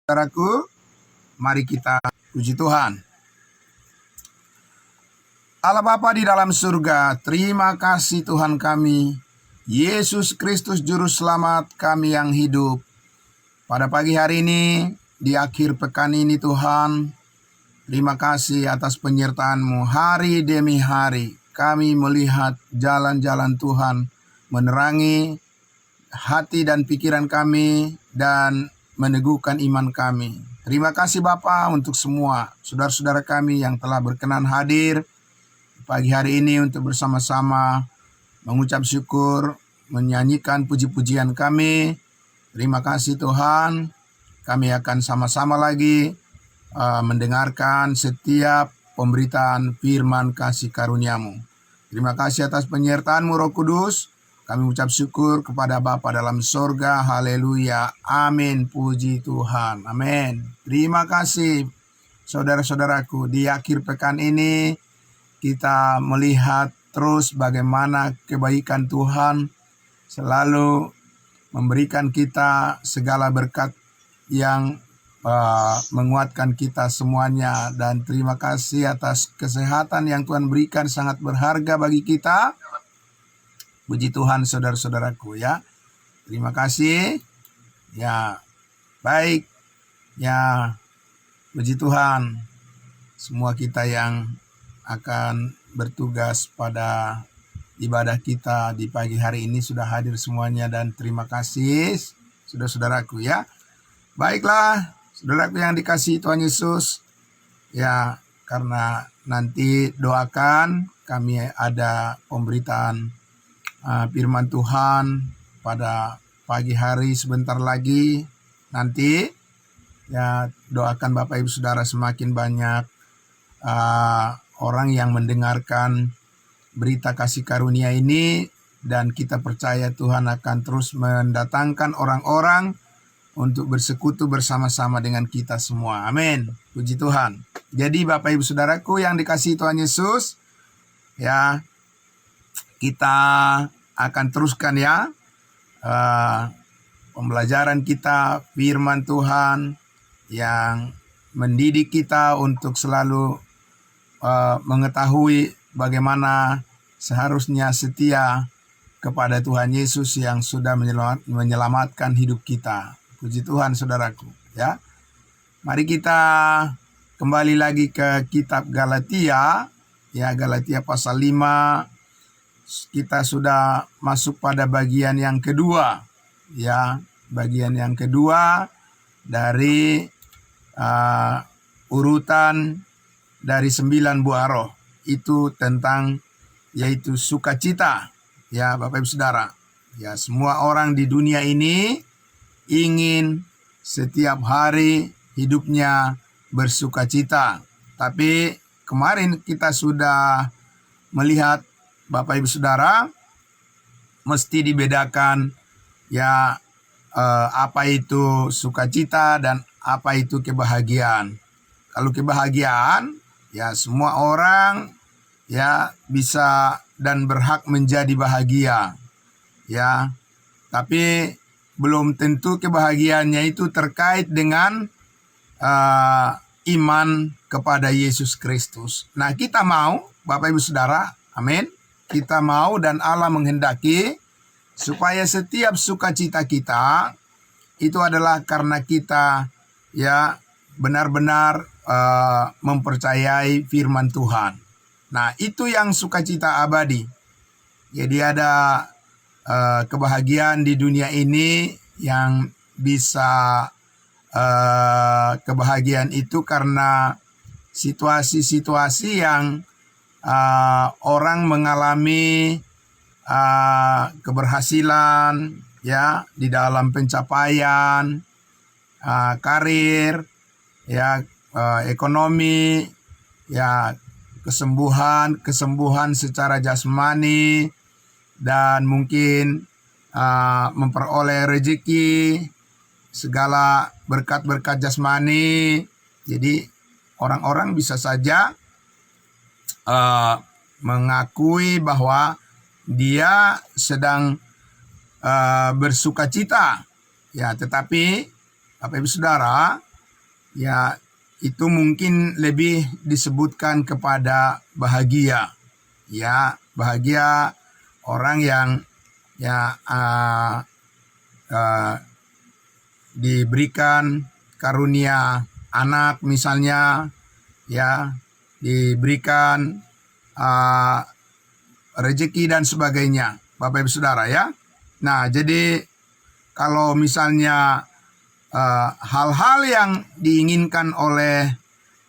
Saudaraku, mari kita puji Tuhan. Allah Bapa di dalam surga, terima kasih Tuhan kami, Yesus Kristus Juru Selamat kami yang hidup. Pada pagi hari ini, di akhir pekan ini Tuhan, terima kasih atas penyertaan-Mu hari demi hari. Kami melihat jalan-jalan Tuhan, menerangi hati dan pikiran kami, dan meneguhkan iman kami. Terima kasih Bapa untuk semua saudara-saudara kami yang telah berkenan hadir pagi hari ini untuk bersama-sama mengucap syukur, menyanyikan puji-pujian kami. Terima kasih Tuhan, kami akan sama-sama lagi mendengarkan setiap pemberitaan firman kasih karunia-Mu. Terima kasih atas penyertaan-Mu Roh Kudus. Kami ucap syukur kepada Bapa dalam sorga. Haleluya. Amin. Puji Tuhan. Amin. Terima kasih saudara-saudaraku. Di akhir pekan ini kita melihat terus bagaimana kebaikan Tuhan selalu memberikan kita segala berkat yang menguatkan kita semuanya. Dan terima kasih atas kesehatan yang Tuhan berikan, sangat berharga bagi kita. Puji Tuhan saudara-saudaraku ya. Terima kasih. Ya, baik. Ya, puji Tuhan. Semua kita yang akan bertugas pada ibadah kita di pagi hari ini sudah hadir semuanya, dan terima kasih saudara-saudaraku ya. Baiklah, saudaraku yang dikasihi Tuhan Yesus. Ya, karena nanti doakan kami ada pemberitaan firman Tuhan pada pagi hari sebentar lagi. Nanti ya, doakan Bapak Ibu Saudara semakin banyak orang yang mendengarkan berita kasih karunia ini, dan kita percaya Tuhan akan terus mendatangkan orang-orang untuk bersekutu bersama-sama dengan kita semua. Amin. Puji Tuhan. Jadi Bapak Ibu Saudaraku yang dikasihi Tuhan Yesus, ya, kita akan teruskan ya pembelajaran kita firman Tuhan yang mendidik kita untuk selalu mengetahui bagaimana seharusnya setia kepada Tuhan Yesus yang sudah menyelamatkan hidup kita. Puji Tuhan saudaraku ya. Mari kita kembali lagi ke kitab Galatia ya, Galatia pasal 5. Kita sudah masuk pada bagian yang kedua ya, bagian yang kedua dari urutan dari 9 buah roh. Itu tentang yaitu sukacita ya Bapak Ibu Saudara. Ya, semua orang di dunia ini ingin setiap hari hidupnya bersukacita. Tapi kemarin kita sudah melihat Bapak Ibu Saudara, mesti dibedakan ya apa itu sukacita dan apa itu kebahagiaan. Kalau kebahagiaan ya semua orang ya bisa dan berhak menjadi bahagia ya. Tapi belum tentu kebahagiaannya itu terkait dengan iman kepada Yesus Kristus. Nah, kita mau Bapak Ibu Saudara, amin. Kita mau dan Allah menghendaki supaya setiap sukacita kita itu adalah karena kita ya benar-benar mempercayai firman Tuhan. Nah, itu yang sukacita abadi. Jadi ada kebahagiaan di dunia ini yang bisa kebahagiaan itu karena situasi-situasi yang orang mengalami keberhasilan ya di dalam pencapaian karir ya, ekonomi ya, kesembuhan secara jasmani, dan mungkin memperoleh rezeki, segala berkat-berkat jasmani. Jadi orang-orang bisa saja mengakui bahwa dia sedang bersukacita ya, tetapi Bapak Ibu Saudara, ya itu mungkin lebih disebutkan kepada bahagia. Ya, bahagia orang yang ya diberikan karunia anak misalnya, ya, diberikan rezeki dan sebagainya, Bapak Ibu Saudara ya. Nah, jadi kalau misalnya hal-hal yang diinginkan oleh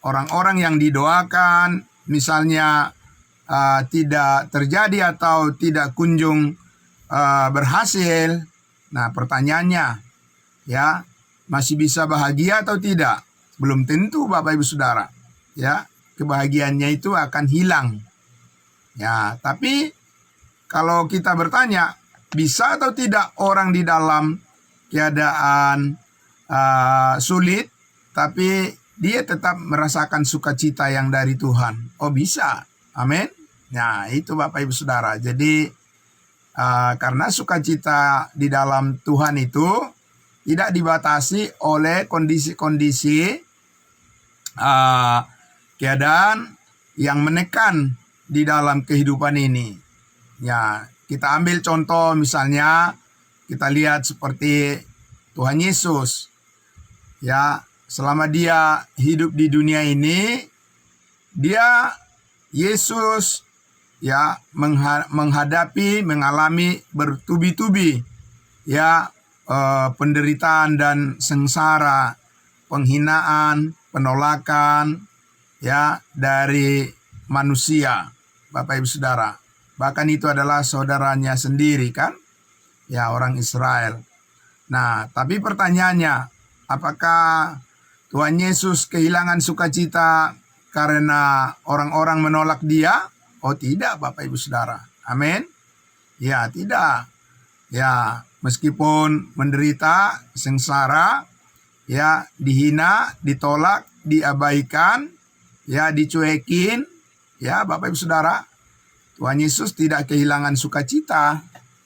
orang-orang yang didoakan, misalnya tidak terjadi atau tidak kunjung berhasil, nah pertanyaannya, ya, masih bisa bahagia atau tidak? Belum tentu, Bapak Ibu Saudara. Ya, kebahagiaannya itu akan hilang. Ya, tapi kalau kita bertanya, bisa atau tidak orang di dalam keadaan sulit, tapi dia tetap merasakan sukacita yang dari Tuhan? Oh, bisa. Amin. Nah, itu Bapak Ibu Saudara. Jadi karena sukacita di dalam Tuhan itu tidak dibatasi oleh kondisi-kondisi keadaan yang menekan di dalam kehidupan ini. Ya, kita ambil contoh misalnya, kita lihat seperti Tuhan Yesus. Ya, selama dia hidup di dunia ini, Yesus ya mengalami bertubi-tubi ya penderitaan dan sengsara, penghinaan, penolakan ya dari manusia, Bapak Ibu Saudara. Bahkan itu adalah saudaranya sendiri kan, ya, orang Israel. Nah, tapi pertanyaannya, apakah Tuhan Yesus kehilangan sukacita karena orang-orang menolak dia? Oh, tidak, Bapak Ibu Saudara. Amin. Ya, tidak. Ya, meskipun menderita, sengsara, ya, dihina, ditolak, diabaikan, ya, dicuekin, ya, Bapak Ibu Saudara, Tuhan Yesus tidak kehilangan sukacita,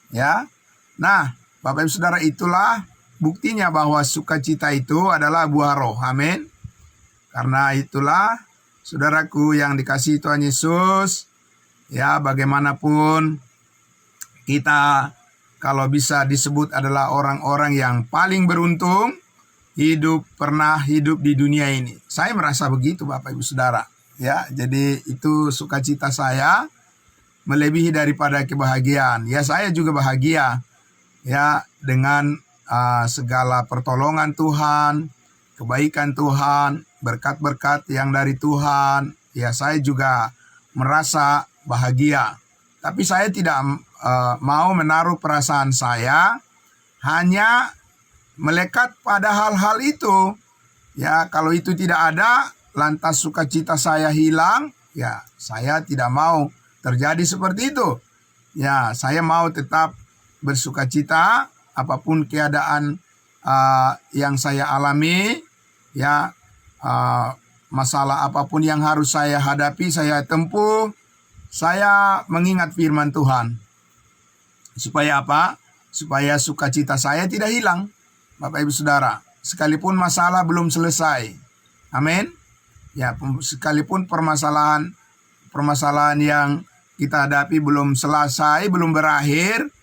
ya. Nah, Bapak Ibu Saudara, itulah buktinya bahwa sukacita itu adalah buah roh. Amin. Karena itulah, saudaraku yang dikasihi Tuhan Yesus, ya, bagaimanapun kita kalau bisa disebut adalah orang-orang yang paling beruntung pernah hidup di dunia ini. Saya merasa begitu, Bapak Ibu Saudara. Ya, jadi itu sukacita saya melebihi daripada kebahagiaan. Ya, saya juga bahagia ya dengan segala pertolongan Tuhan, kebaikan Tuhan, berkat-berkat yang dari Tuhan. Ya, saya juga merasa bahagia. Tapi saya tidak mau menaruh perasaan saya hanya melekat pada hal-hal itu. Ya, kalau itu tidak ada, lantas sukacita saya hilang, ya, saya tidak mau terjadi seperti itu. Ya, saya mau tetap bersukacita apapun keadaan yang saya alami, ya, masalah apapun yang harus saya hadapi, saya tempuh. Saya mengingat firman Tuhan. Supaya apa? Supaya sukacita saya tidak hilang, Bapak Ibu Saudara. Sekalipun masalah belum selesai. Amin. Ya, sekalipun permasalahan yang kita hadapi belum selesai, belum berakhir,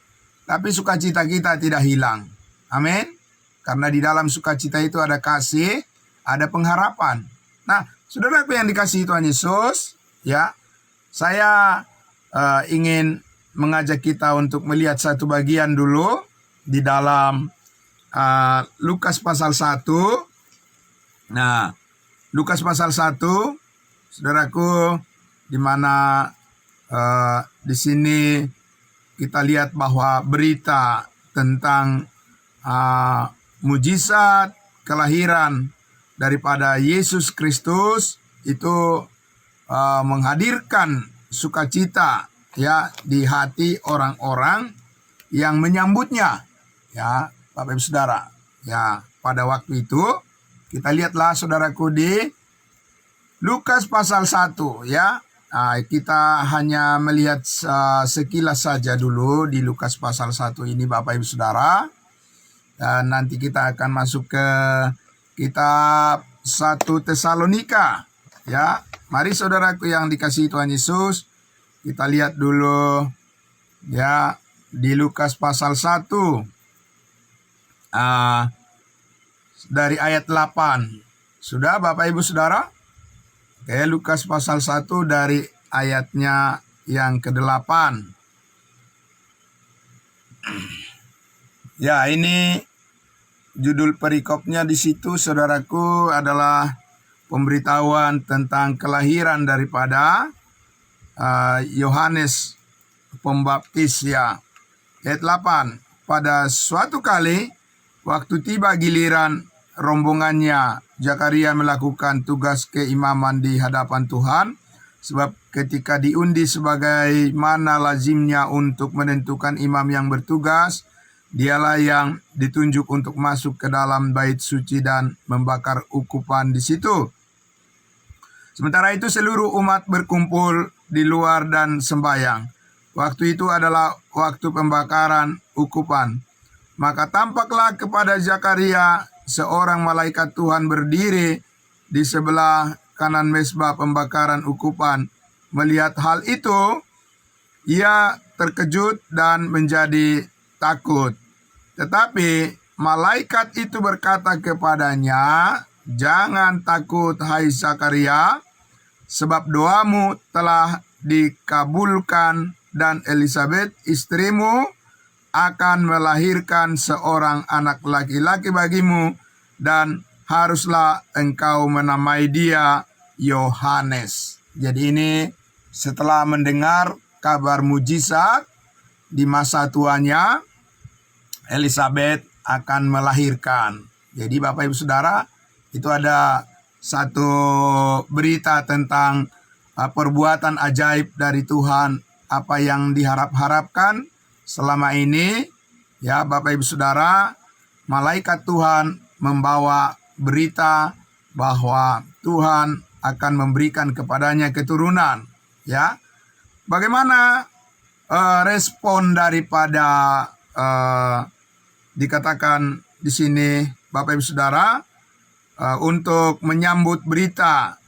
tapi sukacita kita tidak hilang. Amin. Karena di dalam sukacita itu ada kasih, ada pengharapan. Nah, saudaraku yang dikasihi Tuhan Yesus, ya, saya ingin mengajak kita untuk melihat satu bagian dulu di dalam Lukas pasal 1. Nah, Lukas pasal 1, saudaraku, di mana di sini kita lihat bahwa berita tentang mujizat kelahiran daripada Yesus Kristus itu menghadirkan sukacita ya di hati orang-orang yang menyambutnya, ya, Bapak Ibu Saudara. Ya, pada waktu itu kita lihatlah, saudaraku, di Lukas pasal 1 ya. Kita hanya melihat sekilas saja dulu di Lukas pasal 1 ini, Bapak Ibu Saudara. Dan nanti kita akan masuk ke kitab 1 Tesalonika. Ya, mari saudaraku yang dikasihi Tuhan Yesus, kita lihat dulu ya di Lukas pasal 1 dari ayat 8. Sudah Bapak Ibu Saudara? Oke, Lukas pasal 1 dari ayatnya yang ke-8. Ya, ini judul perikopnya di situ saudaraku adalah pemberitahuan tentang kelahiran daripada Yohanes Pembaptis ya. Ayat 8. Pada suatu kali waktu tiba giliran rombongannya, Zakaria melakukan tugas keimaman di hadapan Tuhan, sebab ketika diundi sebagaimana lazimnya untuk menentukan imam yang bertugas, dialah yang ditunjuk untuk masuk ke dalam bait suci dan membakar ukupan di situ. Sementara itu seluruh umat berkumpul di luar dan sembahyang. Waktu itu adalah waktu pembakaran ukupan. Maka tampaklah kepada Zakaria seorang malaikat Tuhan berdiri di sebelah kanan mezbah pembakaran ukupan. Melihat hal itu, ia terkejut dan menjadi takut. Tetapi malaikat itu berkata kepadanya, "Jangan takut, hai Zakaria, sebab doamu telah dikabulkan dan Elisabet istrimu akan melahirkan seorang anak laki-laki bagimu, dan haruslah engkau menamai dia Yohanes." Jadi ini setelah mendengar kabar mujizat di masa tuanya, Elisabet akan melahirkan. Jadi Bapak Ibu Saudara, itu ada satu berita tentang perbuatan ajaib dari Tuhan, apa yang diharap-harapkan selama ini. Ya Bapak Ibu Saudara, malaikat Tuhan membawa berita bahwa Tuhan akan memberikan kepadanya keturunan. Ya, bagaimana respon daripada dikatakan di sini Bapak Ibu Saudara untuk menyambut berita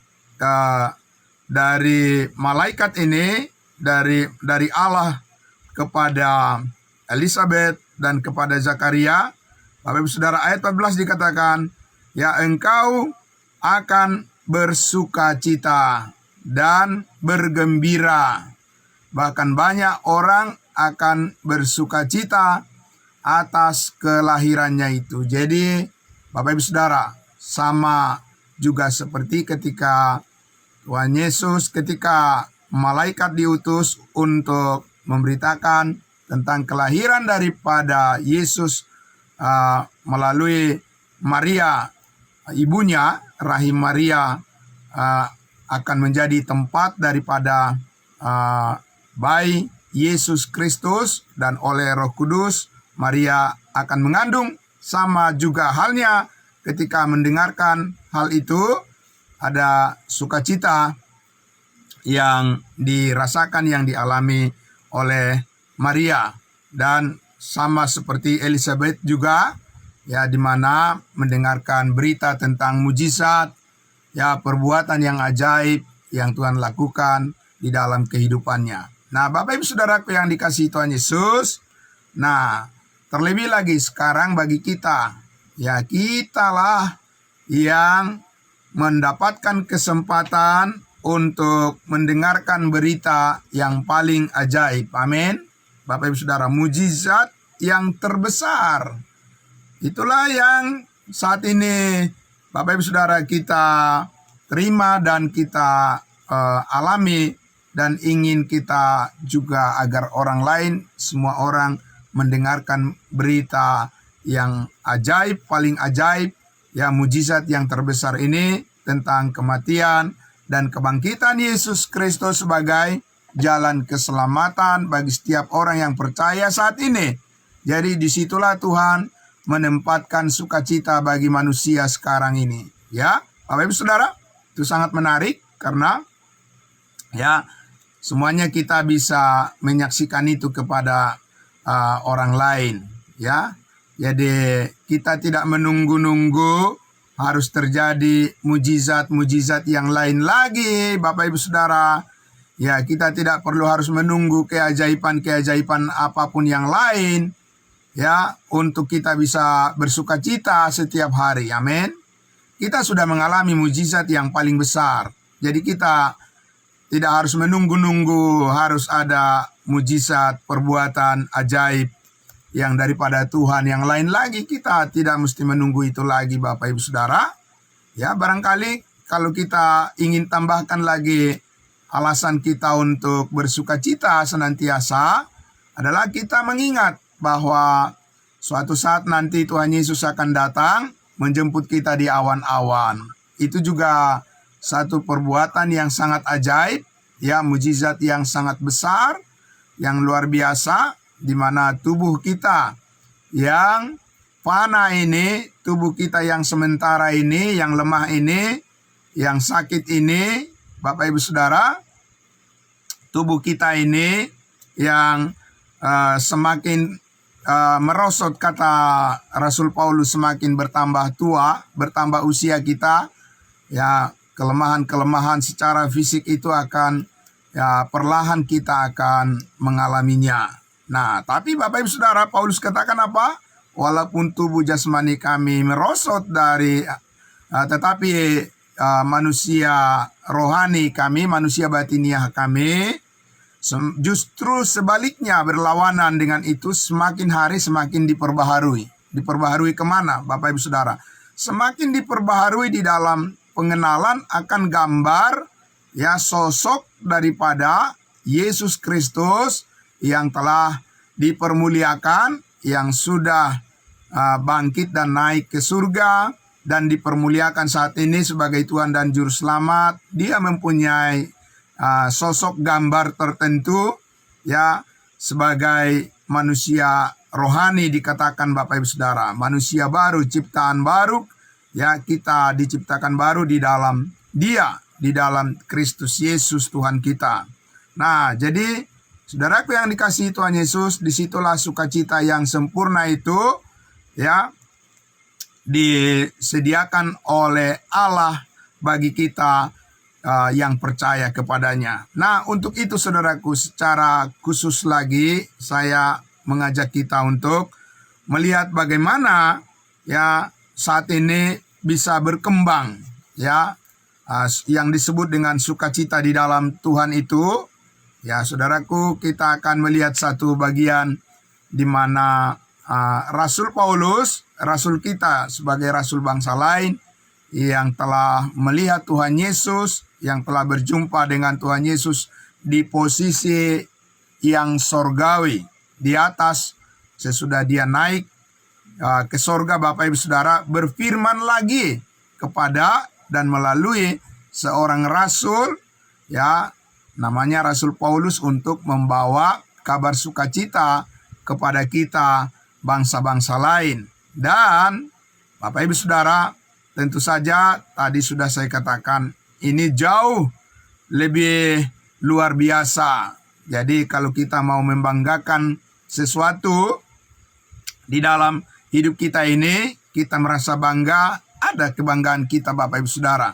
dari malaikat ini dari Allah kepada Elisabet dan kepada Zakaria. Bapak Ibu Saudara, ayat 14 dikatakan, "Ya, engkau akan bersukacita dan bergembira. Bahkan banyak orang akan bersukacita atas kelahirannya itu." Jadi Bapak Ibu Saudara, sama juga seperti ketika Tuhan Yesus, ketika malaikat diutus untuk memberitakan tentang kelahiran daripada Yesus melalui Maria, ibunya, rahim Maria akan menjadi tempat daripada bayi Yesus Kristus, dan oleh Roh Kudus Maria akan mengandung. Sama juga halnya ketika mendengarkan hal itu, ada sukacita yang dirasakan, yang dialami oleh Maria. Dan sama seperti Elisabet juga, ya, di mana mendengarkan berita tentang mujizat, ya, perbuatan yang ajaib yang Tuhan lakukan di dalam kehidupannya. Nah, Bapak Ibu Saudaraku yang dikasihi Tuhan Yesus, nah, terlebih lagi sekarang bagi kita, ya, kitalah yang mendapatkan kesempatan untuk mendengarkan berita yang paling ajaib. Amin. Bapak Ibu Saudara, mujizat yang terbesar. Itulah yang saat ini Bapak Ibu Saudara kita terima dan kita alami, dan ingin kita juga agar orang lain, semua orang mendengarkan berita yang ajaib, paling ajaib, ya, mujizat yang terbesar ini tentang kematian dan kebangkitan Yesus Kristus sebagai jalan keselamatan bagi setiap orang yang percaya saat ini. Jadi disitulah Tuhan menempatkan sukacita bagi manusia sekarang ini. Ya, Bapak Ibu Saudara, itu sangat menarik karena ya semuanya kita bisa menyaksikan itu kepada orang lain. Ya, jadi kita tidak menunggu-nunggu harus terjadi mujizat-mujizat yang lain lagi, Bapak Ibu Saudara. Ya, kita tidak perlu harus menunggu keajaiban-keajaiban apapun yang lain, ya, untuk kita bisa bersuka cita setiap hari. Amin. Kita sudah mengalami mujizat yang paling besar. Jadi kita tidak harus menunggu-nunggu harus ada mujizat, perbuatan ajaib yang daripada Tuhan yang lain lagi. Kita tidak mesti menunggu itu lagi, Bapak Ibu Saudara. Ya, barangkali kalau kita ingin tambahkan lagi alasan kita untuk bersuka cita senantiasa adalah kita mengingat bahwa suatu saat nanti Tuhan Yesus akan datang menjemput kita di awan-awan. Itu juga satu perbuatan yang sangat ajaib, ya, mujizat yang sangat besar, yang luar biasa, di mana tubuh kita yang fana ini, tubuh kita yang sementara ini, yang lemah ini, yang sakit ini, Bapak Ibu Saudara, tubuh kita ini yang semakin merosot, kata Rasul Paulus, semakin bertambah tua, bertambah usia kita, ya, kelemahan-kelemahan secara fisik itu akan, ya, perlahan kita akan mengalaminya. Nah, tapi Bapak Ibu Saudara, Paulus katakan apa? Walaupun tubuh jasmani kami merosot tetapi manusia rohani kami, manusia batiniah kami, justru sebaliknya berlawanan dengan itu, semakin hari semakin diperbaharui. Diperbaharui kemana, Bapak Ibu Saudara? Semakin diperbaharui di dalam pengenalan akan gambar, ya, sosok daripada Yesus Kristus yang telah dipermuliakan, yang sudah bangkit dan naik ke surga dan dipermuliakan saat ini sebagai Tuhan dan Juru Selamat. Dia mempunyai sosok gambar tertentu, ya, sebagai manusia rohani, dikatakan Bapak Ibu Saudara, manusia baru, ciptaan baru, ya, kita diciptakan baru di dalam Dia, di dalam Kristus Yesus Tuhan kita. Nah, jadi saudaraku yang dikasihi Tuhan Yesus, disitulah sukacita yang sempurna itu, ya, disediakan oleh Allah bagi kita yang percaya kepadanya. Nah, untuk itu saudaraku, secara khusus lagi saya mengajak kita untuk melihat bagaimana, ya, saat ini bisa berkembang, ya, yang disebut dengan sukacita di dalam Tuhan itu. Ya, saudaraku, kita akan melihat satu bagian di mana Rasul Paulus, rasul kita sebagai rasul bangsa lain, yang telah melihat Tuhan Yesus, yang telah berjumpa dengan Tuhan Yesus di posisi yang sorgawi, di atas, sesudah dia naik ke sorga, Bapak Ibu Saudara, berfirman lagi kepada dan melalui seorang rasul, ya, namanya Rasul Paulus, untuk membawa kabar sukacita kepada kita bangsa-bangsa lain. Dan Bapak Ibu Saudara, tentu saja tadi sudah saya katakan, ini jauh lebih luar biasa. Jadi kalau kita mau membanggakan sesuatu di dalam hidup kita ini, kita merasa bangga, ada kebanggaan kita, Bapak Ibu Saudara.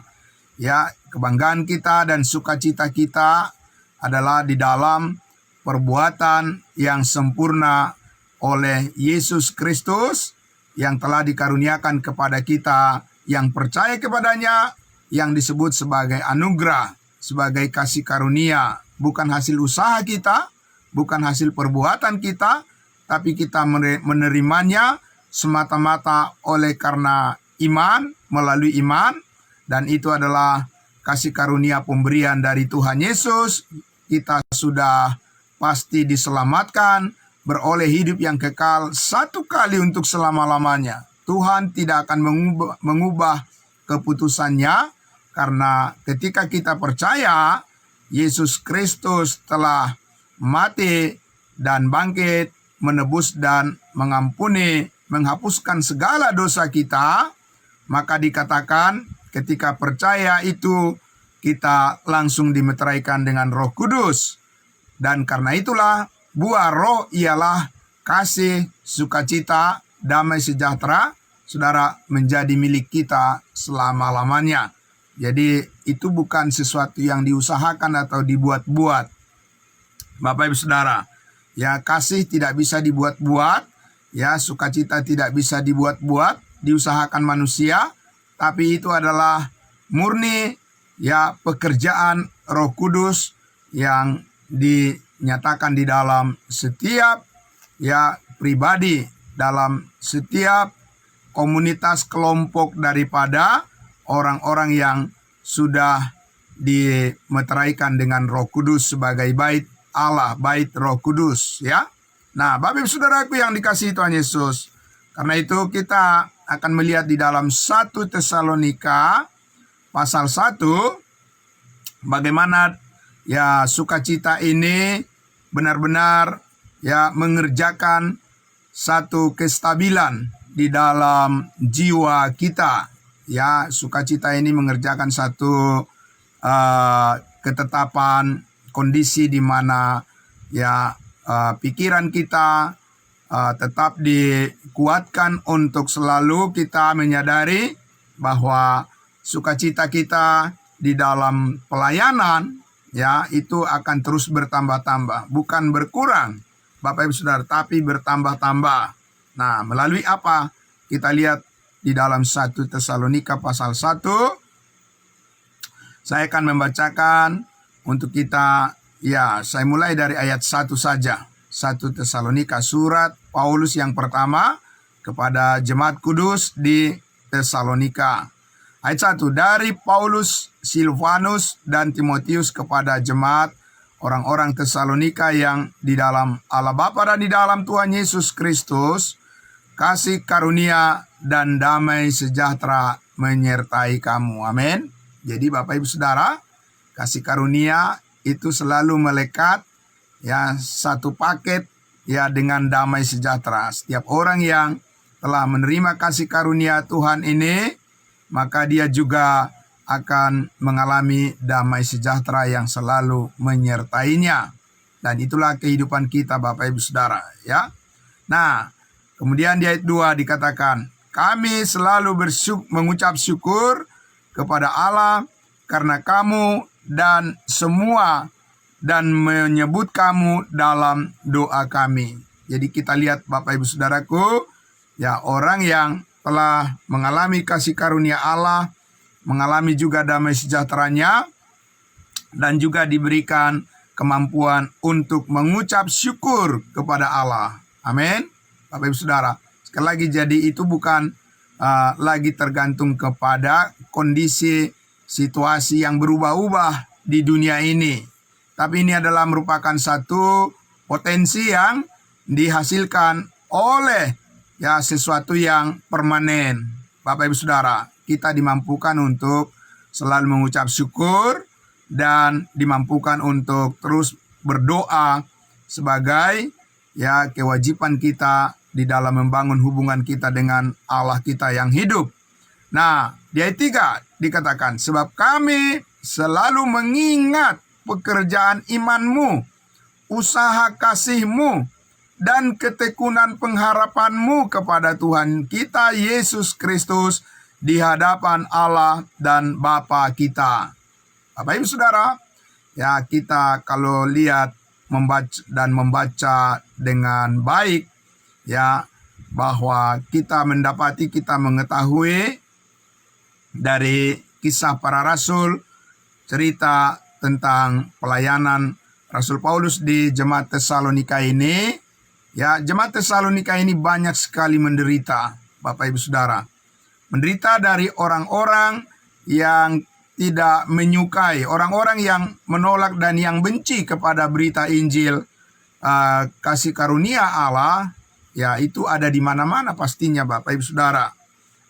Ya, kebanggaan kita dan sukacita kita adalah di dalam perbuatan yang sempurna oleh Yesus Kristus yang telah dikaruniakan kepada kita yang percaya kepadanya, yang disebut sebagai anugerah, sebagai kasih karunia, bukan hasil usaha kita, bukan hasil perbuatan kita, tapi kita menerimanya semata-mata oleh karena iman, melalui iman, dan itu adalah kasih karunia pemberian dari Tuhan Yesus. Kita sudah pasti diselamatkan, beroleh hidup yang kekal satu kali untuk selama-lamanya. Tuhan tidak akan mengubah keputusannya, karena ketika kita percaya Yesus Kristus telah mati dan bangkit, menebus dan mengampuni, menghapuskan segala dosa kita, maka dikatakan ketika percaya itu kita langsung dimeteraikan dengan Roh Kudus. Dan karena itulah buah roh ialah kasih, sukacita, damai sejahtera, Saudara, menjadi milik kita selama-lamanya. Jadi itu bukan sesuatu yang diusahakan atau dibuat-buat. Bapak Ibu Saudara, ya kasih tidak bisa dibuat-buat, ya sukacita tidak bisa dibuat-buat, diusahakan manusia, tapi itu adalah murni ya pekerjaan Roh Kudus yang dinyatakan di dalam setiap ya pribadi, dalam setiap komunitas kelompok daripada orang-orang yang sudah dimeteraikan dengan Roh Kudus sebagai bait Allah, bait Roh Kudus, ya. Nah, Bapak Ibu Saudaraku yang dikasihi Tuhan Yesus, karena itu kita akan melihat di dalam 1 Tesalonika pasal 1 bagaimana ya sukacita ini benar-benar ya mengerjakan satu kestabilan di dalam jiwa kita. Ya, sukacita ini mengerjakan satu ketetapan kondisi di mana ya pikiran kita tetap dikuatkan untuk selalu kita menyadari bahwa sukacita kita di dalam pelayanan ya itu akan terus bertambah-tambah, bukan berkurang, Bapak Ibu Saudara, tapi bertambah-tambah. Nah, melalui apa? Kita lihat di dalam 1 Tesalonika pasal 1. Saya akan membacakan untuk kita, ya saya mulai dari ayat 1 saja. 1 Tesalonika, surat Paulus yang pertama kepada jemaat kudus di Tesalonika. Ayat 1, dari Paulus, Silvanus, dan Timotius kepada jemaat orang-orang Tesalonika yang di dalam Allah Bapa dan di dalam Tuhan Yesus Kristus, kasih karunia dan damai sejahtera menyertai kamu. Amin. Jadi Bapak Ibu Saudara, kasih karunia itu selalu melekat ya satu paket ya dengan damai sejahtera. Setiap orang yang telah menerima kasih karunia Tuhan ini, maka dia juga akan mengalami damai sejahtera yang selalu menyertainya. Dan itulah kehidupan kita Bapak Ibu Saudara, ya. Nah, kemudian di ayat 2 dikatakan, kami selalu mengucap syukur kepada Allah karena kamu dan semua, dan menyebut kamu dalam doa kami. Jadi kita lihat Bapak Ibu Saudaraku, ya orang yang telah mengalami kasih karunia Allah, mengalami juga damai sejahteranya, dan juga diberikan kemampuan untuk mengucap syukur kepada Allah. Amin. Bapak Ibu Saudara, sekali lagi, jadi itu bukan lagi tergantung kepada kondisi situasi yang berubah-ubah di dunia ini, tapi ini adalah merupakan satu potensi yang dihasilkan oleh ya sesuatu yang permanen. Bapak Ibu Saudara, kita dimampukan untuk selalu mengucap syukur dan dimampukan untuk terus berdoa sebagai ya kewajiban kita di dalam membangun hubungan kita dengan Allah kita yang hidup. Nah, di ayat 3 dikatakan, sebab kami selalu mengingat pekerjaan imanmu, usaha kasihmu, dan ketekunan pengharapanmu kepada Tuhan kita Yesus Kristus di hadapan Allah dan Bapa kita. Bapak Ibu Saudara, ya kita kalau lihat membaca dengan baik, ya bahwa kita mengetahui dari kisah para rasul, cerita tentang pelayanan Rasul Paulus di jemaat Tesalonika ini. Ya, jemaat Tesalonika ini banyak sekali menderita, Bapak Ibu Saudara. Menderita dari orang-orang yang tidak menyukai, orang-orang yang menolak dan yang benci kepada berita Injil kasih karunia Allah. Ya, itu ada di mana-mana pastinya Bapak Ibu Saudara.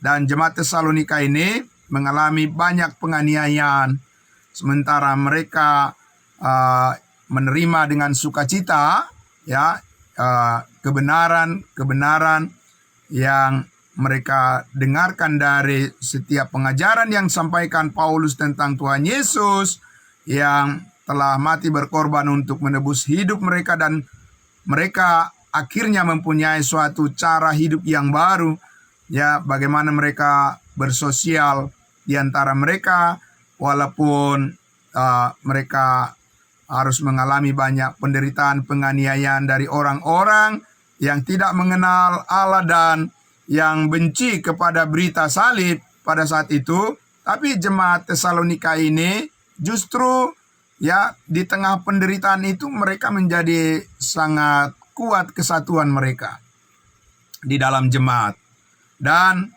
Dan jemaat Tesalonika ini mengalami banyak penganiayaan, sementara mereka menerima dengan sukacita ya kebenaran yang mereka dengarkan dari setiap pengajaran yang disampaikan Paulus tentang Tuhan Yesus yang telah mati berkorban untuk menebus hidup mereka, dan mereka akhirnya mempunyai suatu cara hidup yang baru, ya bagaimana mereka bersosial di antara mereka, walaupun mereka harus mengalami banyak penderitaan, penganiayaan dari orang-orang yang tidak mengenal Allah dan yang benci kepada berita salib pada saat itu. Tapi jemaat Tesalonika ini justru ya di tengah penderitaan itu mereka menjadi sangat kuat kesatuan mereka di dalam jemaat. Dan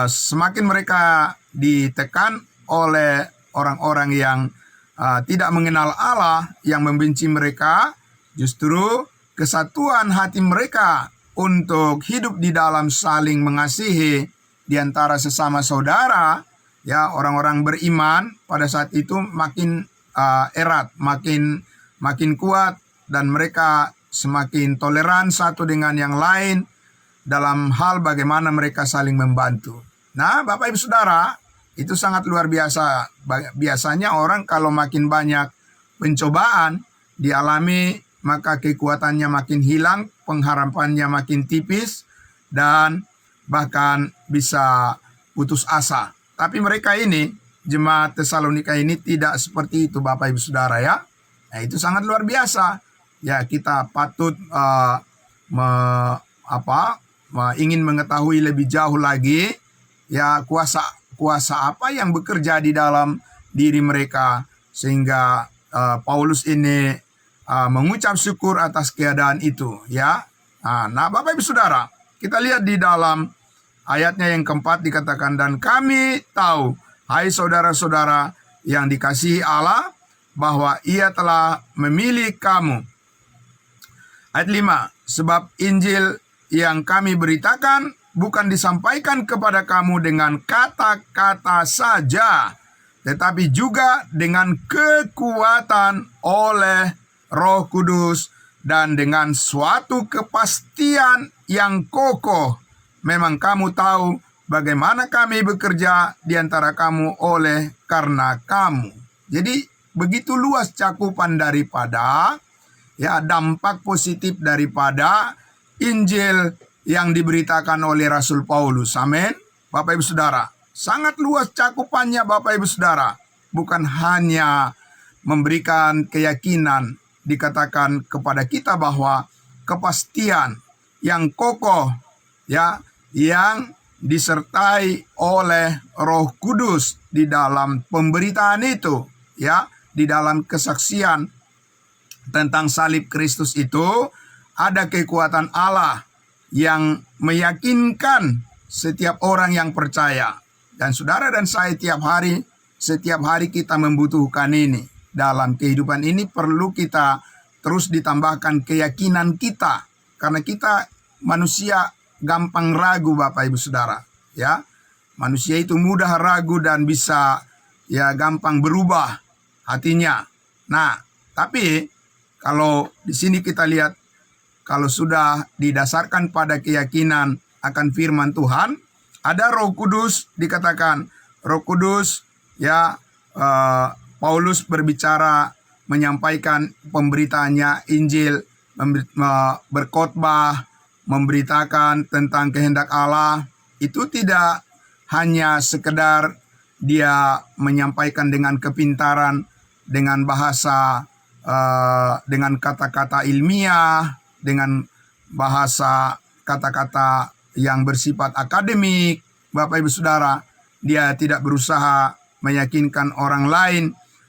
semakin mereka ditekan oleh orang-orang yang tidak mengenal Allah, yang membenci mereka, justru kesatuan hati mereka untuk hidup di dalam saling mengasihi di antara sesama saudara, ya orang-orang beriman pada saat itu makin erat, makin kuat, dan mereka semakin toleran satu dengan yang lain dalam hal bagaimana mereka saling membantu. Nah, Bapak Ibu Saudara, itu sangat luar biasa. Biasanya orang kalau makin banyak pencobaan dialami, maka kekuatannya makin hilang, pengharapannya makin tipis, dan bahkan bisa putus asa. Tapi mereka ini, jemaat Tesalonika ini tidak seperti itu, Bapak Ibu Saudara ya. Nah, itu sangat luar biasa. Ya, kita patut ingin mengetahui lebih jauh lagi ya kuasa apa yang bekerja di dalam diri mereka, sehingga Paulus ini mengucap syukur atas keadaan itu ya. Nah, Bapak Ibu Saudara, kita lihat di dalam ayatnya yang keempat dikatakan, dan kami tahu, hai saudara-saudara yang dikasihi Allah, bahwa Ia telah memilih kamu. Ayat 5, sebab Injil yang kami beritakan bukan disampaikan kepada kamu dengan kata-kata saja, tetapi juga dengan kekuatan oleh Roh Kudus dan dengan suatu kepastian yang kokoh. Memang kamu tahu bagaimana kami bekerja di antara kamu oleh karena kamu. Jadi begitu luas cakupan daripada ya dampak positif daripada Injil yang diberitakan oleh Rasul Paulus. Amin. Bapak Ibu Saudara, sangat luas cakupannya Bapak Ibu Saudara. Bukan hanya memberikan keyakinan, dikatakan kepada kita bahwa kepastian yang kokoh ya, yang disertai oleh Roh Kudus di dalam pemberitaan itu ya, di dalam kesaksian tentang salib Kristus itu ada kekuatan Allah yang meyakinkan setiap orang yang percaya. Dan saudara dan saya setiap hari kita membutuhkan ini. Dalam kehidupan ini perlu kita terus ditambahkan keyakinan kita, karena kita manusia gampang ragu Bapak Ibu Saudara ya. Manusia itu mudah ragu dan bisa ya gampang berubah hatinya. Nah, tapi kalau di sini kita lihat, kalau sudah didasarkan pada keyakinan akan firman Tuhan, ada Roh Kudus, dikatakan Roh Kudus ya. Paulus berbicara, menyampaikan pemberitaannya Injil, berkhotbah, memberitakan tentang kehendak Allah. Itu tidak hanya sekedar dia menyampaikan dengan kepintaran, dengan bahasa, dengan kata-kata ilmiah, dengan bahasa kata-kata yang bersifat akademik. Bapak Ibu Saudara, dia tidak berusaha meyakinkan orang lain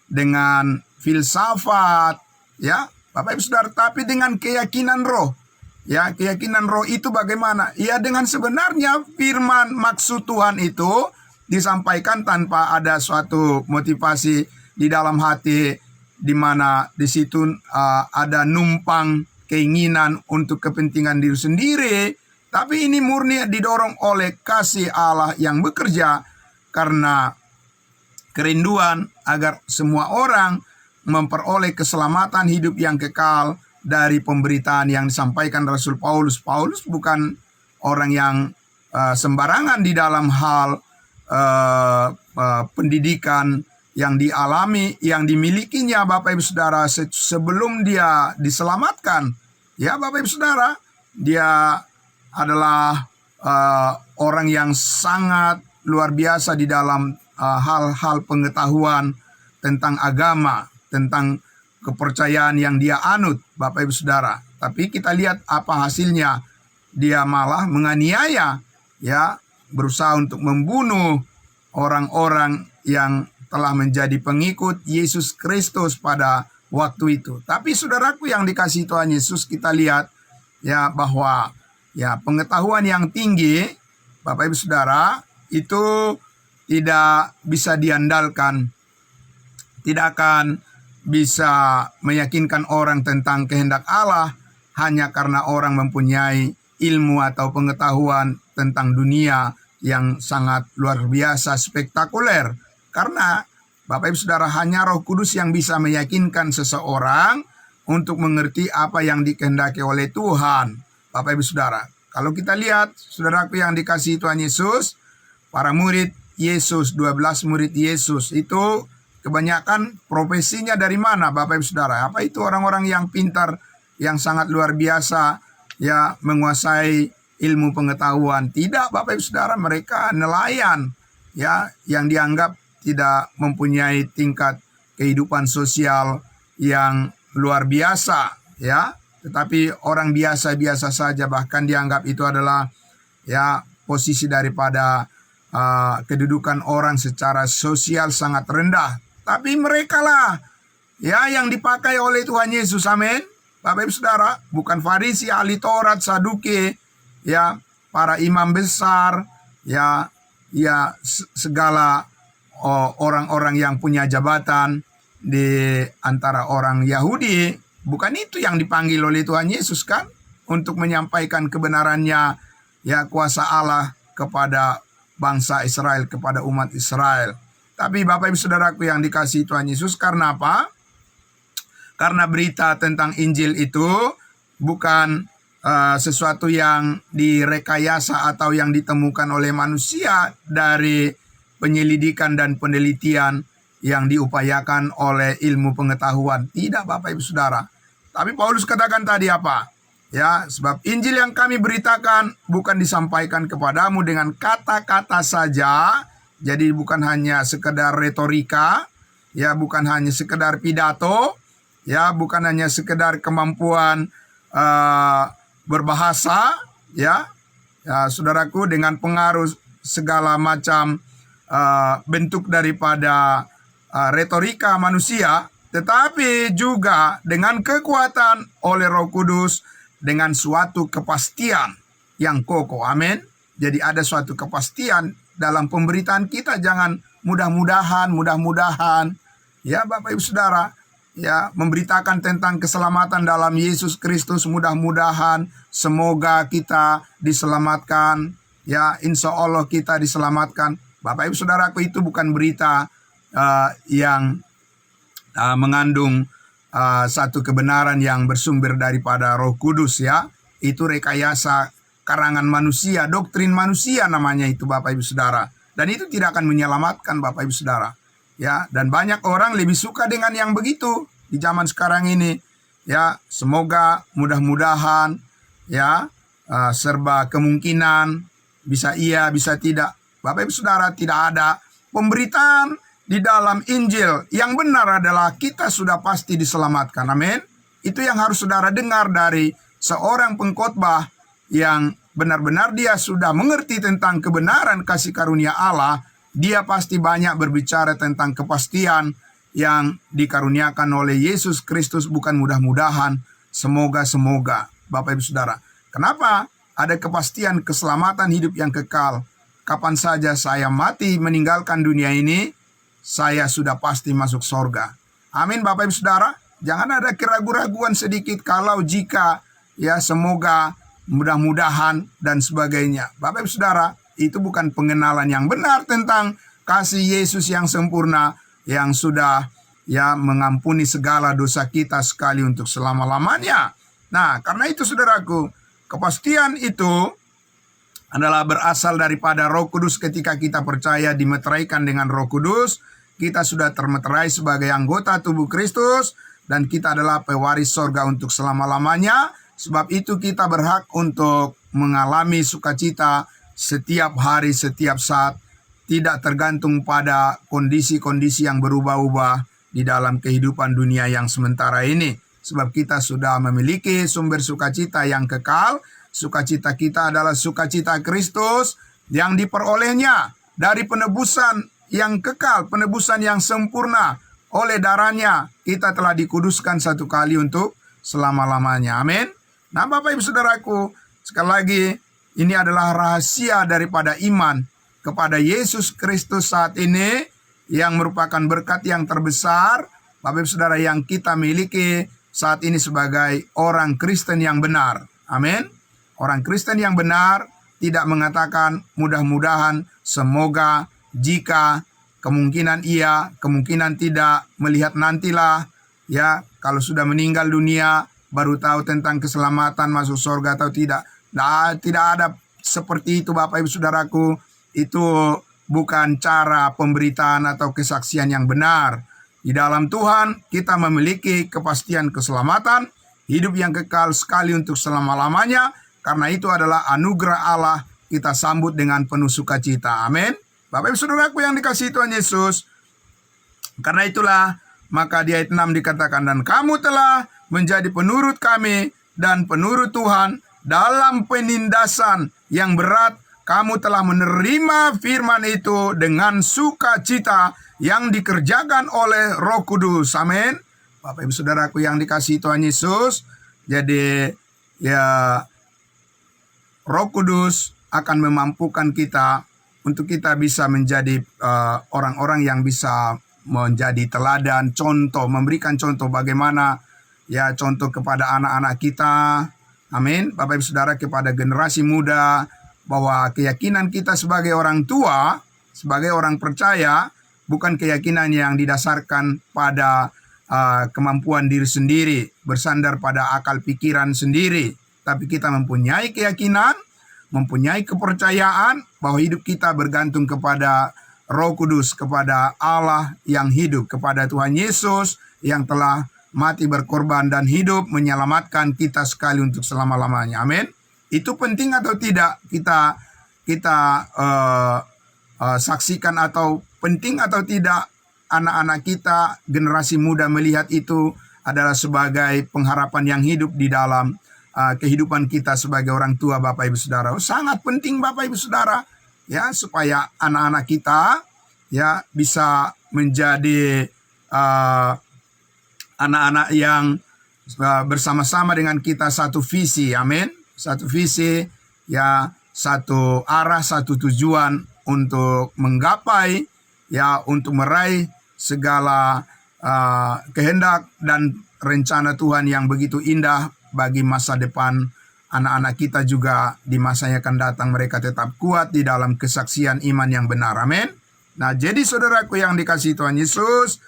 dengan filsafat ya Bapak Ibu Saudara, tapi dengan keyakinan roh. Ya, keyakinan roh itu bagaimana? Ya, dengan sebenarnya firman maksud Tuhan itu disampaikan tanpa ada suatu motivasi di dalam hati, di mana di situ ada numpang keinginan untuk kepentingan diri sendiri, tapi ini murni didorong oleh kasih Allah yang bekerja karena kerinduan agar semua orang memperoleh keselamatan hidup yang kekal dari pemberitaan yang disampaikan Rasul Paulus. Paulus bukan orang yang sembarangan di dalam hal pendidikan yang dialami, yang dimilikinya Bapak Ibu Saudara sebelum dia diselamatkan. Ya Bapak Ibu Saudara, dia adalah orang yang sangat luar biasa di dalam hal-hal pengetahuan tentang agama, tentang kepercayaan yang dia anut, Bapak Ibu Saudara. Tapi kita lihat apa hasilnya. Dia malah menganiaya, ya, berusaha untuk membunuh orang-orang yang telah menjadi pengikut Yesus Kristus pada waktu itu. Tapi saudaraku yang dikasihi Tuhan Yesus, kita lihat ya bahwa ya pengetahuan yang tinggi, Bapak Ibu Saudara, itu tidak bisa diandalkan, tidak akan bisa meyakinkan orang tentang kehendak Allah hanya karena orang mempunyai ilmu atau pengetahuan tentang dunia yang sangat luar biasa spektakuler. Karena Bapak Ibu Saudara, hanya Roh Kudus yang bisa meyakinkan seseorang untuk mengerti apa yang dikehendaki oleh Tuhan. Bapak Ibu Saudara, kalau kita lihat saudaraku yang dikasihi Tuhan Yesus, para murid Yesus, 12 murid Yesus itu kebanyakan profesinya dari mana Bapak Ibu Saudara? Apa itu orang-orang yang pintar, yang sangat luar biasa, ya, menguasai ilmu pengetahuan? Tidak Bapak Ibu Saudara, mereka nelayan, ya, yang dianggap tidak mempunyai tingkat kehidupan sosial yang luar biasa, ya. Tetapi orang biasa-biasa saja, bahkan dianggap itu adalah ya posisi daripada kedudukan orang secara sosial sangat rendah. Tapi mereka lah ya yang dipakai oleh Tuhan Yesus, amin. Bapak Ibu Saudara, bukan Farisi, ahli Taurat, Saduki, ya, para imam besar, ya, segala orang-orang yang punya jabatan di antara orang Yahudi. Bukan itu yang dipanggil oleh Tuhan Yesus kan, untuk menyampaikan kebenarannya, ya, kuasa Allah kepada bangsa Israel, kepada umat Israel. Tapi Bapak Ibu Saudaraku yang dikasihi Tuhan Yesus, karena apa? Karena berita tentang Injil itu bukan sesuatu yang direkayasa atau yang ditemukan oleh manusia dari penyelidikan dan penelitian yang diupayakan oleh ilmu pengetahuan. Tidak Bapak Ibu Saudara. Tapi Paulus katakan tadi apa? Ya, sebab Injil yang kami beritakan bukan disampaikan kepadamu dengan kata-kata saja. Jadi bukan hanya sekedar retorika, ya, bukan hanya sekedar pidato, ya, bukan hanya sekedar kemampuan berbahasa, ya, saudaraku, dengan pengaruh segala macam bentuk daripada retorika manusia, tetapi juga dengan kekuatan oleh Roh Kudus, dengan suatu kepastian yang kokoh, amin. Jadi ada suatu kepastian dalam pemberitaan kita. Jangan mudah-mudahan, ya Bapak Ibu Saudara, ya, memberitakan tentang keselamatan dalam Yesus Kristus. Mudah-mudahan, semoga kita diselamatkan, ya, insya Allah kita diselamatkan. Bapak Ibu Saudaraku, itu bukan berita yang mengandung satu kebenaran yang bersumber daripada Roh Kudus, ya. Itu rekayasa karangan manusia, doktrin manusia namanya itu Bapak Ibu Saudara. Dan itu tidak akan menyelamatkan Bapak Ibu Saudara. Ya, dan banyak orang lebih suka dengan yang begitu di zaman sekarang ini. Ya, semoga, mudah-mudahan, ya, serba kemungkinan, bisa iya, bisa tidak. Bapak Ibu Saudara, tidak ada pemberitaan di dalam Injil. Yang benar adalah kita sudah pasti diselamatkan. Amin. Itu yang harus saudara dengar dari seorang pengkhotbah yang benar-benar dia sudah mengerti tentang kebenaran kasih karunia Allah. Dia pasti banyak berbicara tentang kepastian yang dikaruniakan oleh Yesus Kristus, bukan mudah-mudahan, semoga-semoga. Bapak Ibu Saudara, kenapa ada kepastian keselamatan hidup yang kekal? Kapan saja saya mati meninggalkan dunia ini, saya sudah pasti masuk sorga. Amin Bapak Ibu Saudara. Jangan ada keraguan-raguan sedikit kalau jika, ya, semoga, mudah-mudahan, dan sebagainya. Bapak Ibu Saudara, itu bukan pengenalan yang benar tentang kasih Yesus yang sempurna, yang sudah, ya, mengampuni segala dosa kita sekali untuk selama-lamanya. Nah, karena itu saudaraku, kepastian itu adalah berasal daripada Roh Kudus. Ketika kita percaya dimeteraikan dengan Roh Kudus, kita sudah termeterai sebagai anggota tubuh Kristus, dan kita adalah pewaris sorga untuk selama-lamanya. Sebab itu kita berhak untuk mengalami sukacita setiap hari, setiap saat, tidak tergantung pada kondisi-kondisi yang berubah-ubah di dalam kehidupan dunia yang sementara ini. Sebab kita sudah memiliki sumber sukacita yang kekal. Sukacita kita adalah sukacita Kristus yang diperolehnya dari penebusan yang kekal, penebusan yang sempurna. Oleh darahnya kita telah dikuduskan satu kali untuk selama-lamanya. Amin. Nah, Bapak Ibu Saudaraku, sekali lagi ini adalah rahasia daripada iman kepada Yesus Kristus saat ini yang merupakan berkat yang terbesar, Bapak Ibu Saudara, yang kita miliki saat ini sebagai orang Kristen yang benar. Amin. Orang Kristen yang benar tidak mengatakan mudah-mudahan, semoga, jika, kemungkinan iya, kemungkinan tidak, melihat nantilah. Ya, kalau sudah meninggal dunia baru tahu tentang keselamatan, masuk surga atau tidak. Nah, tidak ada seperti itu, Bapak Ibu Saudaraku. Itu bukan cara pemberitaan atau kesaksian yang benar. Di dalam Tuhan kita memiliki kepastian keselamatan, hidup yang kekal sekali untuk selama-lamanya. Karena itu adalah anugerah Allah, kita sambut dengan penuh sukacita. Amin. Bapak Ibu Saudaraku yang dikasihi Tuhan Yesus, karena itulah maka di ayat 6 dikatakan, dan kamu telah menjadi penurut kami dan penurut Tuhan dalam penindasan yang berat. Kamu telah menerima firman itu dengan sukacita yang dikerjakan oleh Roh Kudus. Amin. Bapak Ibu Saudaraku yang dikasihi Tuhan Yesus, jadi ya, Roh Kudus akan memampukan kita untuk kita bisa menjadi orang-orang yang bisa menjadi teladan, contoh, memberikan contoh bagaimana ya, contoh kepada anak-anak kita. Amin. Bapak Ibu Saudara, kepada generasi muda, bahwa keyakinan kita sebagai orang tua, sebagai orang percaya, bukan keyakinan yang didasarkan pada kemampuan diri sendiri, bersandar pada akal pikiran sendiri. Tapi kita mempunyai keyakinan, mempunyai kepercayaan bahwa hidup kita bergantung kepada Roh Kudus, kepada Allah yang hidup, kepada Tuhan Yesus yang telah mati berkorban dan hidup menyelamatkan kita sekali untuk selama-lamanya. Amin. Itu penting atau tidak kita saksikan, atau penting atau tidak anak-anak kita, generasi muda melihat itu adalah sebagai pengharapan yang hidup di dalam kehidupan kita sebagai orang tua, Bapak Ibu Saudara. Sangat penting, Bapak Ibu Saudara, ya, supaya anak-anak kita ya bisa menjadi anak-anak yang bersama-sama dengan kita satu visi. Amin. Satu visi, ya, satu arah, satu tujuan untuk menggapai, ya, untuk meraih segala kehendak dan rencana Tuhan yang begitu indah bagi masa depan anak-anak kita juga. Di masa yang akan datang mereka tetap kuat di dalam kesaksian iman yang benar. Amin. Nah, jadi saudaraku yang dikasihi Tuhan Yesus,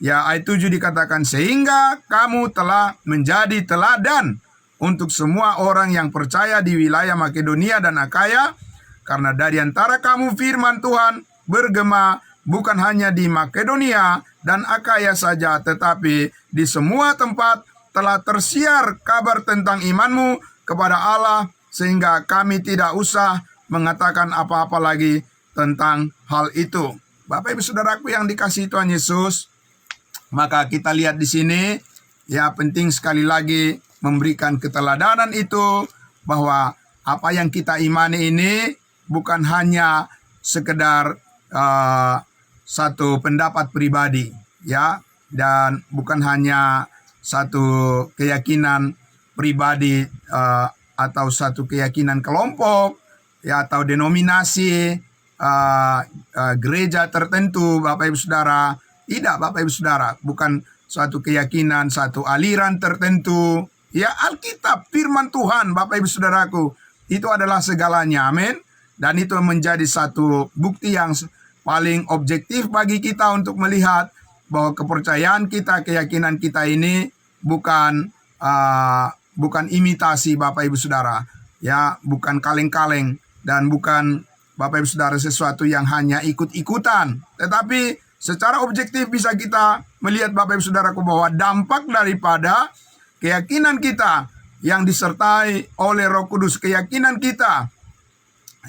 ya, ayat 7 dikatakan, sehingga kamu telah menjadi teladan untuk semua orang yang percaya di wilayah Makedonia dan Akaya, karena dari antara kamu firman Tuhan bergema bukan hanya di Makedonia dan Akaya saja, tetapi di semua tempat telah tersiar kabar tentang imanmu kepada Allah, sehingga kami tidak usah mengatakan apa-apa lagi tentang hal itu. Bapak Ibu Saudaraku yang dikasihi Tuhan Yesus, maka kita lihat di sini, ya, penting sekali lagi memberikan keteladanan itu, bahwa apa yang kita imani ini bukan hanya sekedar satu pendapat pribadi, ya, dan bukan hanya satu keyakinan pribadi atau satu keyakinan kelompok, ya, atau denominasi gereja tertentu, Bapak Ibu Saudara. Tidak, Bapak Ibu Saudara, bukan suatu keyakinan, satu aliran tertentu. Ya, Alkitab, firman Tuhan, Bapak Ibu Saudaraku, itu adalah segalanya. Amin. Dan itu menjadi satu bukti yang paling objektif bagi kita untuk melihat bahwa kepercayaan kita, keyakinan kita ini bukan imitasi, Bapak Ibu Saudara. Ya, bukan kaleng-kaleng, dan bukan, Bapak Ibu Saudara, sesuatu yang hanya ikut-ikutan. Tetapi secara objektif bisa kita melihat, Bapak Ibu Saudaraku, bahwa dampak daripada keyakinan kita yang disertai oleh Roh Kudus, keyakinan kita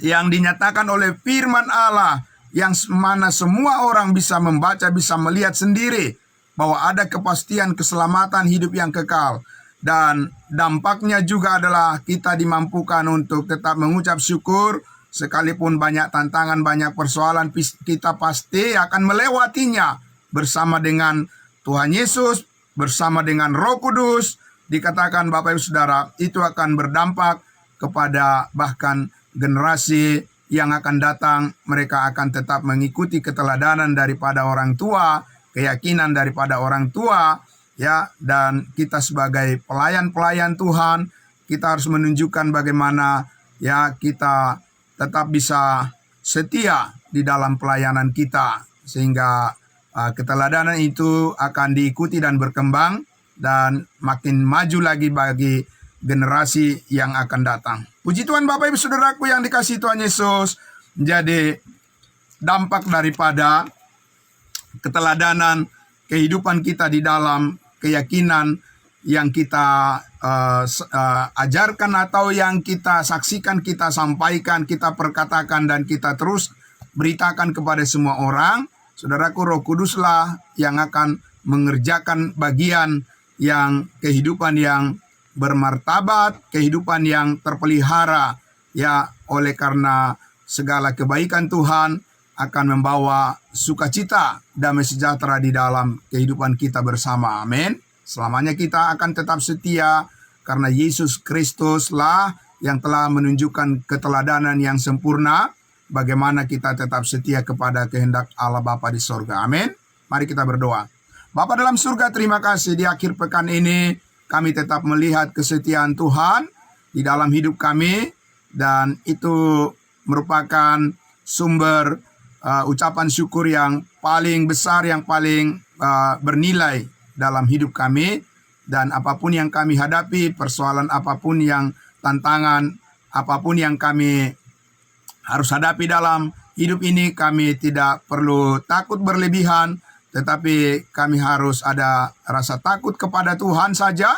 yang dinyatakan oleh firman Allah, yang mana semua orang bisa membaca, bisa melihat sendiri bahwa ada kepastian keselamatan hidup yang kekal. Dan dampaknya juga adalah kita dimampukan untuk tetap mengucap syukur, sekalipun banyak tantangan, banyak persoalan, kita pasti akan melewatinya bersama dengan Tuhan Yesus, bersama dengan Roh Kudus. Dikatakan Bapak Ibu Saudara, itu akan berdampak kepada bahkan generasi yang akan datang. Mereka akan tetap mengikuti keteladanan daripada orang tua, keyakinan daripada orang tua, ya. Dan kita sebagai pelayan-pelayan Tuhan, kita harus menunjukkan bagaimana ya kita tetap bisa setia di dalam pelayanan kita, sehingga keteladanan itu akan diikuti dan berkembang dan makin maju lagi bagi generasi yang akan datang. Puji Tuhan Bapak Ibu Saudaraku yang dikasihi Tuhan Yesus. Jadi dampak daripada keteladanan kehidupan kita di dalam keyakinan yang kita ajarkan atau yang kita saksikan, kita sampaikan, kita perkatakan, dan kita terus beritakan kepada semua orang. Saudaraku, Roh Kuduslah yang akan mengerjakan bagian yang kehidupan yang bermartabat, kehidupan yang terpelihara, ya. Oleh karena segala kebaikan Tuhan akan membawa sukacita, damai sejahtera di dalam kehidupan kita bersama. Amin. Selamanya kita akan tetap setia karena Yesus Kristuslah yang telah menunjukkan keteladanan yang sempurna. Bagaimana kita tetap setia kepada kehendak Allah Bapa di sorga. Amin. Mari kita berdoa. Bapa dalam surga, terima kasih di akhir pekan ini kami tetap melihat kesetiaan Tuhan di dalam hidup kami. Dan itu merupakan sumber ucapan syukur yang paling besar, yang paling bernilai dalam hidup kami. Dan apapun yang kami hadapi, persoalan apapun yang tantangan, apapun yang kami harus hadapi dalam hidup ini, kami tidak perlu takut berlebihan, tetapi kami harus ada rasa takut kepada Tuhan saja.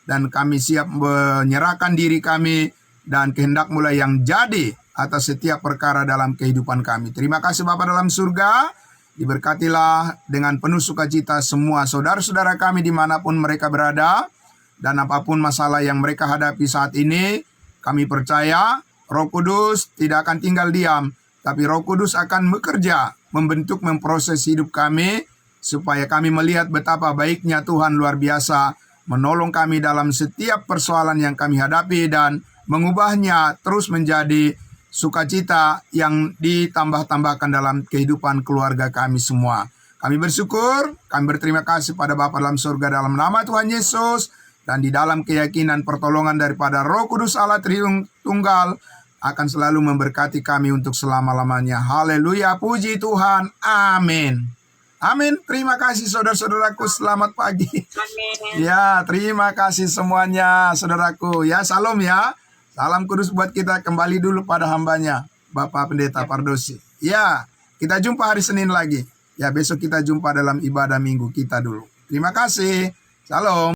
Dan kami siap menyerahkan diri kami dan kehendak mulai yang jadi atas setiap perkara dalam kehidupan kami. Terima kasih Bapa dalam surga. Diberkatilah dengan penuh sukacita semua saudara-saudara kami dimanapun mereka berada. Dan apapun masalah yang mereka hadapi saat ini, kami percaya Roh Kudus tidak akan tinggal diam. Tapi Roh Kudus akan bekerja, membentuk, memproses hidup kami, supaya kami melihat betapa baiknya Tuhan luar biasa menolong kami dalam setiap persoalan yang kami hadapi dan mengubahnya terus menjadi sukacita yang ditambah-tambahkan dalam kehidupan keluarga kami semua. Kami bersyukur, kami berterima kasih pada Bapa dalam surga dalam nama Tuhan Yesus, dan di dalam keyakinan pertolongan daripada Roh Kudus Allah Tritunggal akan selalu memberkati kami untuk selama-lamanya. Haleluya, puji Tuhan. Amin. Amin. Terima kasih saudara-saudaraku. Selamat pagi. Amin. Ya, terima kasih semuanya saudaraku. Ya, salam ya. Salam kudus buat kita. Kembali dulu pada hambanya, Bapak Pendeta Pardosi. Ya, kita jumpa hari Senin lagi. Ya, besok kita jumpa dalam ibadah minggu kita dulu. Terima kasih. Salam.